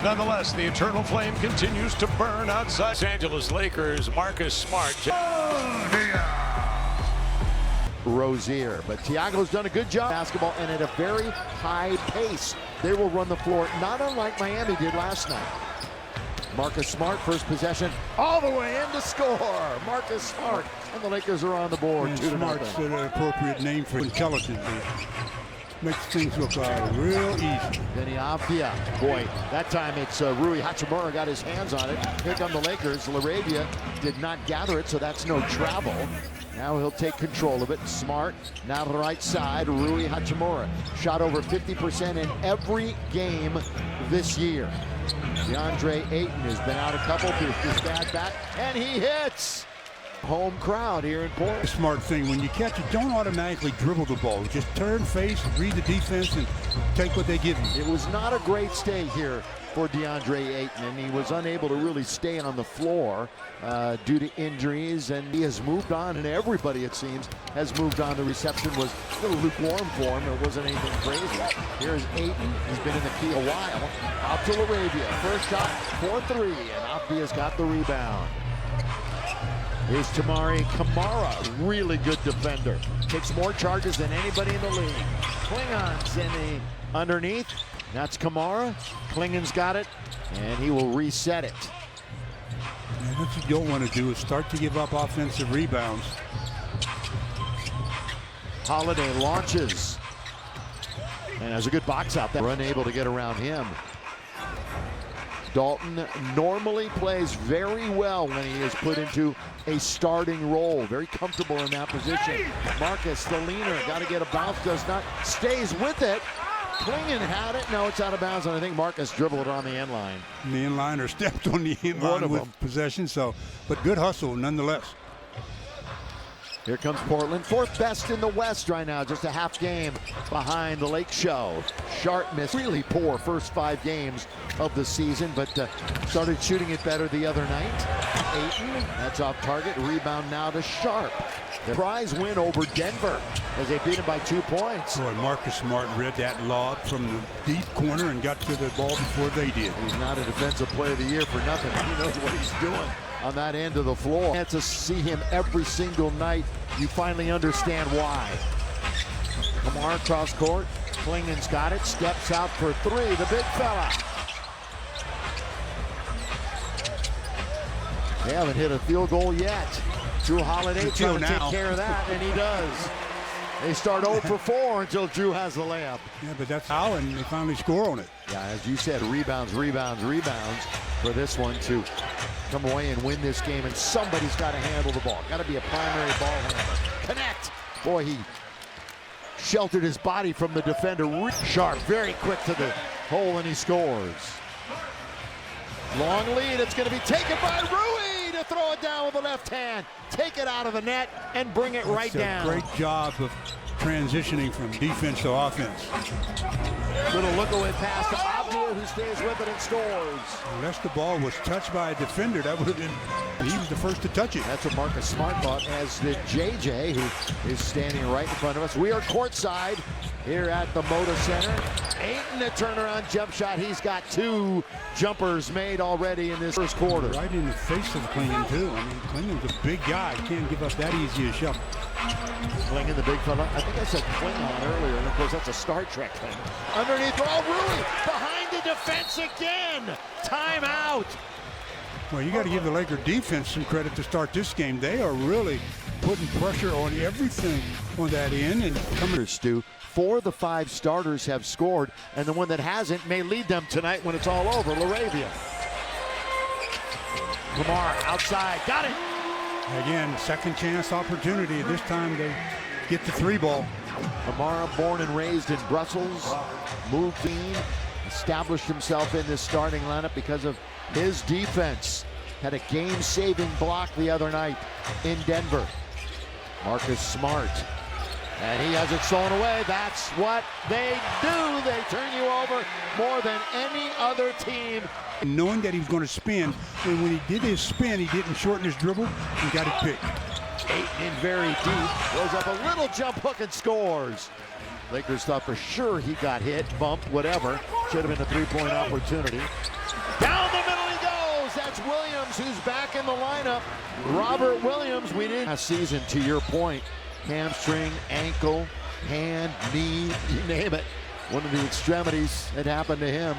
Nonetheless, the eternal flame continues to burn outside. Los Angeles Lakers, Marcus Smart. Rozier, but Thiago's done a good job basketball and at a very high pace. They will run the floor, not unlike Miami did last night. Marcus Smart, first possession, all the way in to score. Marcus Smart, and the Lakers are on the board. And Smart's an appropriate name for intelligent. Makes things look real easy. Benny Avdia, boy, that time it's Rui Hachimura got his hands on it. Here come the Lakers. LaRavia did not gather it, so that's no travel. Now he'll take control of it. Smart, now to the right side. Rui Hachimura shot over 50% in every game this year. DeAndre Ayton has been out a couple, but his dad back, and he hits. Home crowd here in Portland. Smart thing, when you catch it, don't automatically dribble the ball. Just turn, face, read the defense, and take what they give you. It was not a great stay here for DeAndre Ayton, and he was unable to really stay on the floor due to injuries, and he has moved on, and everybody, it seems, has moved on. The reception was a little lukewarm for him. It wasn't anything crazy. Here's Ayton. He's been in the key a while. Out to LaRavia. First shot for three, and Avdia's got the rebound. Here's Tamari Kamara, really good defender. Takes more charges than anybody in the league. Klingon's in the underneath. That's Kamara. Klingon's got it, and he will reset it. And what you don't want to do is start to give up offensive rebounds. Holiday launches. And there's a good box out there. We're unable to get around him. Dalton normally plays very well when he is put into a starting role. Very comfortable in that position. Marcus, the leaner, got to get a bounce, does not, stays with it. Klingon had it. No, it's out of bounds, and I think Marcus dribbled it on the end line. The end line or stepped on the end line with possession, but good hustle nonetheless. Here comes Portland, fourth best in the West right now, just a half game behind the Lake Show. Sharp missed, really poor first 5 games of the season, but started shooting it better the other night. Ayton, that's off target, rebound now to Sharp. The prize win over Denver as they beat him by 2 points. Boy, Marcus Smart read that lob from the deep corner and got to the ball before they did. He's not a defensive player of the year for nothing. He knows what he's doing on that end of the floor. And to see him every single night, you finally understand why. Kamara cross court. Klingon's got it. Steps out for three. The big fella. They haven't hit a field goal yet. Drew Holiday trying to take care of that, and he does. They start 0 for 4 until Drew has the layup. Yeah, but that's how, and they finally score on it. Yeah, as you said, rebounds, rebounds, rebounds for this one to come away and win this game, and somebody's got to handle the ball. Got to be a primary ball handler. Connect. Boy, he sheltered his body from the defender. Sharp, very quick to the hole, and he scores. Long lead. It's going to be taken by Rui to throw it down with the left hand. Take it out of the net and bring it right down. Great job of transitioning from defense to offense. Little look-away pass to Avdia, who stays with it and scores. Unless the ball was touched by a defender, that would have been, he was the first to touch it. That's what Marcus Smart thought, as did JJ, who is standing right in front of us. We are courtside here at the Moda Center. Ayton, a turnaround jump shot. He's got 2 jumpers made already in this first quarter. Right in the face of Klingon, too. I mean, Klingon's a big guy. He can't give up that easy a shot. Klingon, the big fella. I think I said Klingon earlier, and of course that's a Star Trek thing. Underneath, oh, Rui behind the defense again. Timeout. Well, you got to give the Laker defense some credit to start this game. They are really putting pressure on everything on that end. And coming. Stu, 4 of the 5 starters have scored, and the one that hasn't may lead them tonight when it's all over. LaRavia. Kamara outside, got it. Again, second chance opportunity. This time they get the 3 ball. Kamara, born and raised in Brussels, moved in, established himself in this starting lineup because of his defense. Had a game-saving block the other night in Denver. Marcus Smart. And he has it stolen away. That's what they do. They turn you over more than any other team. Knowing that he was going to spin, and when he did his spin, he didn't shorten his dribble. He got it picked. Ayton in very deep. Goes up a little jump hook and scores. Lakers thought for sure he got hit, bumped, whatever. Should have been a 3-point opportunity. Down the middle he goes. That's Williams, who's back in the lineup. Robert Williams, we didn't. Last season, to your point, hamstring, ankle, hand, knee, you name it. One of the extremities that happened to him.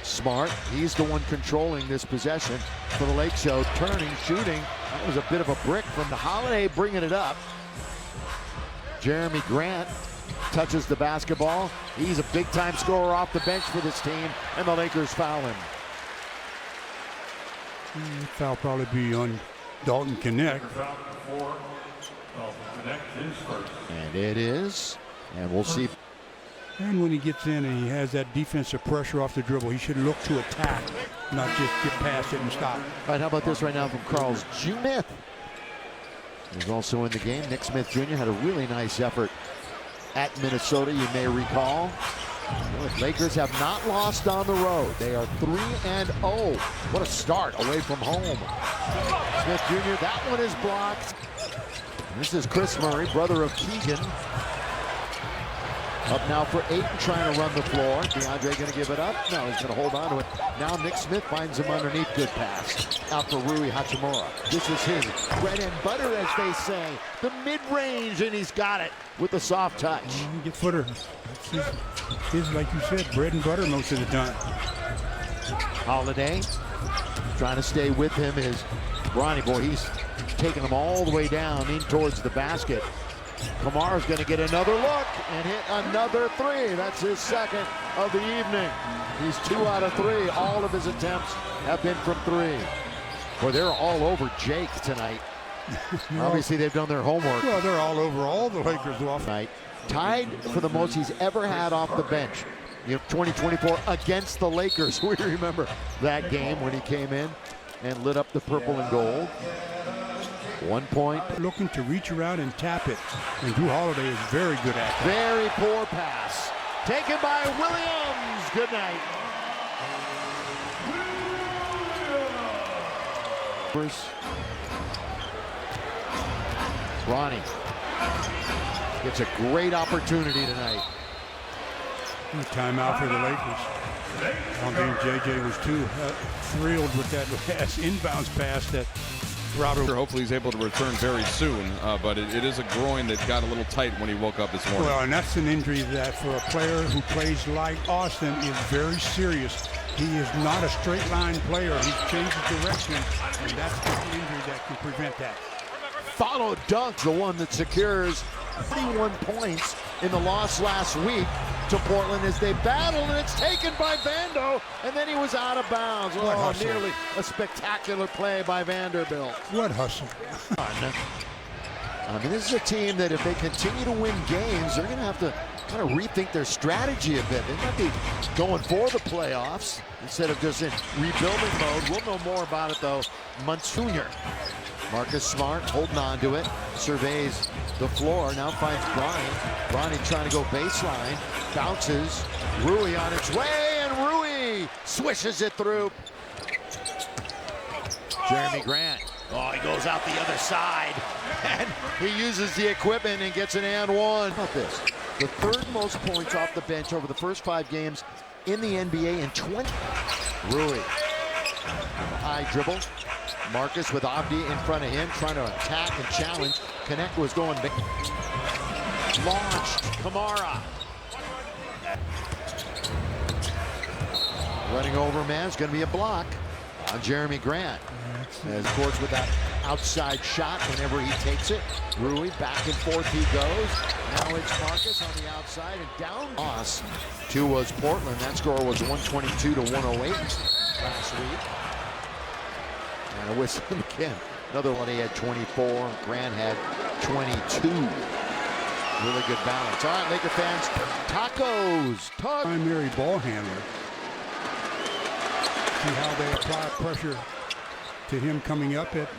Smart, he's the one controlling this possession for the Lake Show. Turning, shooting. That was a bit of a brick from the Holiday, bringing it up. Jeremy Grant touches the basketball. He's a big-time scorer off the bench for this team, and the Lakers foul him. Foul probably be on Dalton Connect. And it is, and we'll see. And when he gets in and he has that defensive pressure off the dribble, he should look to attack, not just get past it and stop. All right, how about this right now from Carl Smith? He's also in the game. Nick Smith Jr. had a really nice effort at Minnesota, you may recall. The Lakers have not lost on the road. They are 3-0. What a start away from home. Smith Jr., that one is blocked. This is Chris Murray, brother of Keegan. Up now for Ayton, trying to run the floor. DeAndre going to give it up? No, he's going to hold on to it. Now Nick Smith finds him underneath. Good pass. Out for Rui Hachimura. This is his bread and butter, as they say. The mid-range, and he's got it with the soft touch. Get footer. His, like you said, bread and butter most of the time. Holiday trying to stay with him is Ronnie. Boy, he's taking him all the way down in towards the basket. Kamar's going to get another look and hit another three. That's his second of the evening. He's 2 out of 3. All of his attempts have been from 3. Boy, they're all over Jake tonight. Obviously, they've done their homework. Well, they're all over all the Lakers off night. Tied for the most he's ever had off the bench. 2024 against the Lakers. We remember that game when he came in and lit up the purple and gold. 1 point. Looking to reach around and tap it. And Drew Holiday is very good at it. Very poor pass. Taken by Williams. Good night. Ronnie gets a great opportunity tonight. A timeout for the Lakers. I don't think JJ was too thrilled with that last inbounds pass that Robert. Hopefully he's able to return very soon, but it is a groin that got a little tight when he woke up this morning. Well, and that's an injury that for a player who plays like Austin is very serious. He is not a straight line player. He changes direction, and that's just an injury that can prevent that. Follow dunk, the one that secures 31 points in the loss last week to Portland as they battle, and it's taken by Vando, and then he was out of bounds. Oh, nearly a spectacular play by Vanderbilt. What hustle. I mean, this is a team that if they continue to win games, they're going to have to kind of rethink their strategy a bit. They might be going for the playoffs instead of just in rebuilding mode. We'll know more about it, though, months sooner. Marcus Smart holding on to it, surveys the floor, now finds Bronny. Bronny trying to go baseline, bounces, Rui on its way, and Rui swishes it through. Jeremy Grant, oh, he goes out the other side, and he uses the equipment and gets an and one. How about this? The 3rd most points off the bench over the first 5 games in the NBA in 20. Rui, high dribble. Marcus with Abdi in front of him, trying to attack and challenge. Connect was going big. Launched, Kamara. Running over, man, it's going to be a block on Jeremy Grant. As of course with that outside shot whenever he takes it. Rui back and forth he goes. Now it's Marcus on the outside and down. Loss 2 was Portland. That score was 122 to 108 last week. And a whistle again. Another one, he had 24. Grant had 22. Really good balance. All right, Laker fans, tacos. Primary ball handler. See how they apply pressure to him coming up at.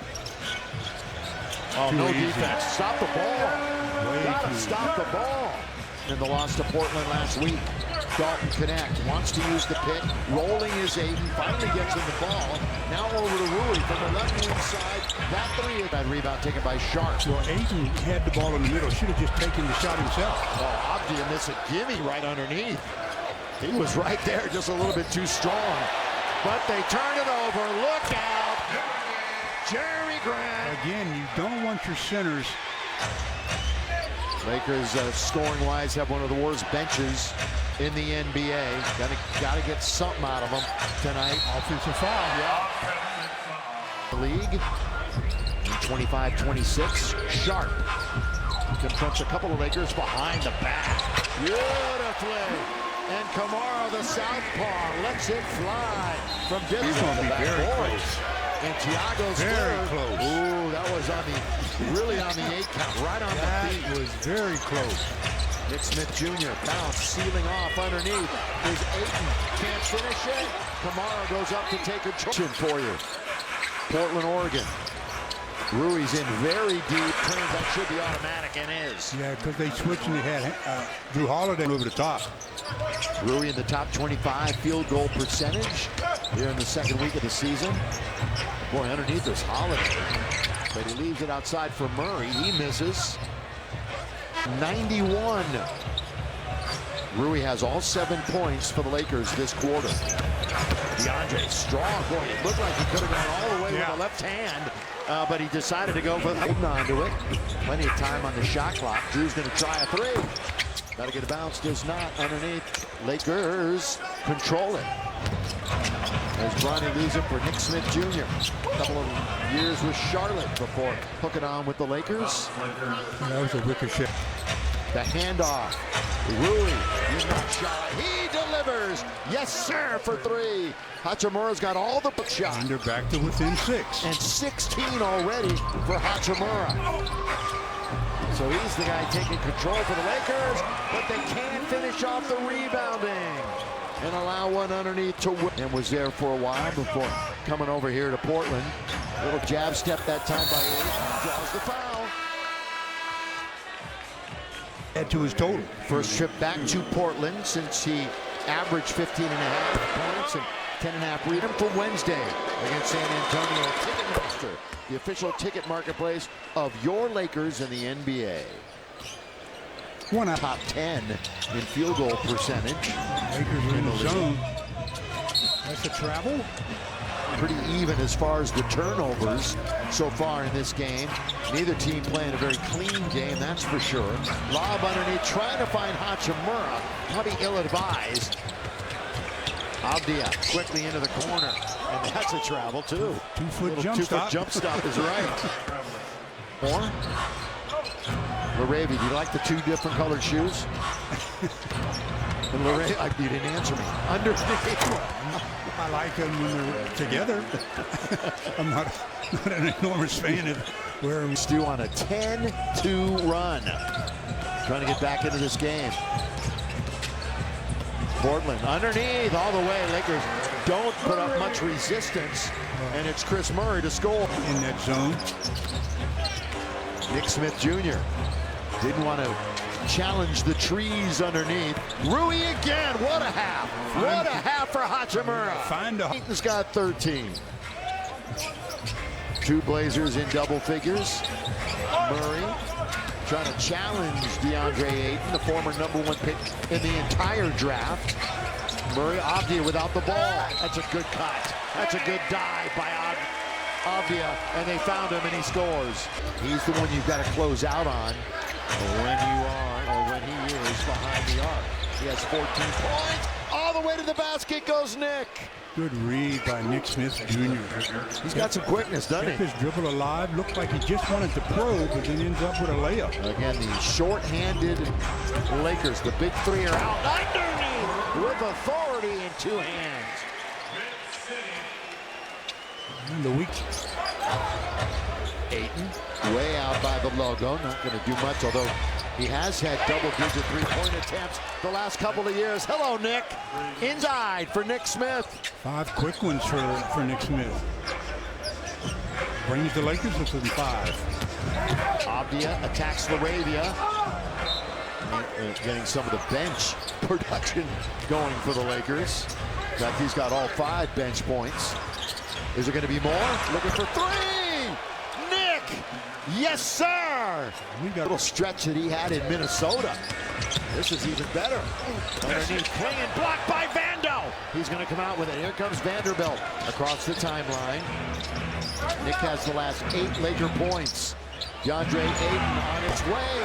Oh, no defense. Stop the ball. Gotta stop the ball. In the loss to Portland last week. Dalton Connect wants to use the pick, rolling his Ayton, finally gets him the ball. Now over to Rui from the left-hand side. That 3 that rebound taken by Sharp. Well, Ayton had the ball in the middle. Should have just taken the shot himself. Oh, Abdi, and this a gimme right underneath. He was right there, just a little bit too strong. But they turn it over. Look out. Jerry Grant. Again, you don't want your centers. Lakers, scoring-wise, have one of the worst benches in the NBA. Gotta get something out of them tonight. Offensive foul. The league. 25-26. Sharp confronts a couple of Lakers behind the back. Beautifully. And Kamara, the southpaw, lets it fly from distance. He's going to be very close. And Thiago's very close. Ooh, that was really on the 8 count, right on the beat. That was very close. Nick Smith Jr. bounce, sealing off underneath. Is Ayton, can't finish it. Kamara goes up to take a charge for you. Portland, Oregon. Rui's in very deep. Turns that should be automatic and is. Yeah, because they switched and they had Drew Holiday over the top. Rui in the top 25 field goal percentage here in the second week of the season. Boy, underneath is Holiday, but he leaves it outside for Murray. He misses. 91. Rui has all 7 points for the Lakers this quarter. DeAndre strong. Boy, it looked like he could have gone all the way with the left hand, but he decided to go for holding on to it. Plenty of time on the shot clock. Drew's going to try a 3. Got to get a bounce, does not. Underneath, Lakers control it. As Bronny leaves it for Nick Smith Jr. A couple of years with Charlotte before hooking on with the Lakers. That was a ricochet. The handoff. Rui, he's not shy. He delivers. Yes, sir, for 3. Hachimura's got all the shots. And they're back to within 6. And 16 already for Hachimura. So he's the guy taking control for the Lakers, but they can't finish off the rebounding and allow one underneath to win. And was there for a while before coming over here to Portland. Little jab step that time by 8. Draws the foul. Add to his total. First trip back to Portland since he averaged 15.5 points and 10.5 rebounds for Wednesday against San Antonio. Ticketmaster, the official ticket marketplace of your Lakers in the NBA. One out. Top 10 in field goal percentage. Lakers are in the zone. That's a travel. Pretty even as far as the turnovers so far in this game. Neither team playing a very clean game, that's for sure. Lob underneath, trying to find Hachimura. Probably ill-advised. Avdia quickly into the corner, and that's a travel too. 2-foot jump stop. 2-foot jump stop is right. More. Laravi, do you like the 2 different colored shoes? And Laravi, you didn't answer me. Underneath. I like them when they're together. I'm not an enormous fan of where Stu on a 10-2 run. Trying to get back into this game. Portland underneath all the way. Lakers don't put up much resistance, and it's Chris Murray to score. in that zone. Nick Smith Jr. didn't want to challenge the trees underneath. Rui again. What a half. What a half for Hachimura. Ayton's got 13. 2 Blazers in double figures. Murray trying to challenge DeAndre Ayton, the former #1 pick in the entire draft. Murray, Avdia without the ball. That's a good cut. That's a good dive by Avdia, and they found him, and he scores. He's the one you've got to close out on when you are, or when he is, behind the arc. He has 14 points. All the way to the basket goes Nick. Good read by Nick Smith Jr. He's got some quickness, doesn't he? Kept his dribble alive. Looked like he just wanted to probe, but then ends up with a layup. Again, the short-handed Lakers. The big 3 are out underneath with authority in 2 hands. And the week. Ayton way out by the logo. Not going to do much, although he has had double-digit 3-point attempts the last couple of years. Hello, Nick. Inside for Nick Smith. 5 quick ones for Nick Smith. Brings the Lakers within 5. Avdia attacks Laravia. Getting some of the bench production going for the Lakers. In fact, he's got all 5 bench points. Is there going to be more? Looking for 3. Nick. Yes, sir. star. We got A little stretch that he had in Minnesota. This is even better. Underneath, playing blocked by Vando. He's going to come out with it. Here comes Vanderbilt across the timeline. Nick has the last 8 Laker points. DeAndre Ayton on its way.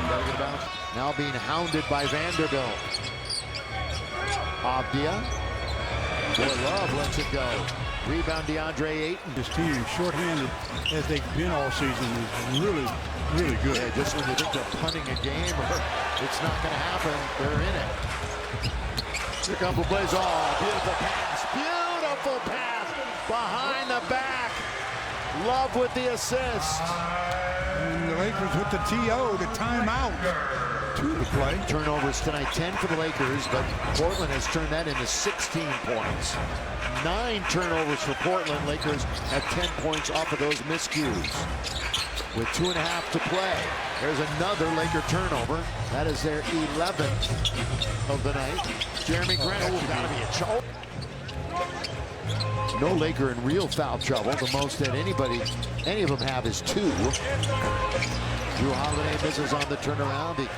Gotta get a bounce. Now being hounded by Vanderbilt. Abdia. Boy, Love lets it go. Rebound DeAndre Ayton. this team shorthanded as they've been all season is really, really good. Yeah, just when you think they're punting a game or it's not going to happen, they're in it. Here comes the plays. Oh, beautiful pass. Beautiful pass behind the back. Love with the assist. And the Lakers with the TO, the timeout to the play. Turnovers tonight, 10 for the Lakers, but Portland has turned that into 16 points. 9 turnovers for Portland. Lakers have 10 points off of those miscues. With 2.5 to play. There's another Laker turnover. That is their 11th of the night. Jeremy Grant, oh, gotta be a choke. No Laker in real foul trouble. The most that any of them have is 2. Drew Holiday misses on the turnaround.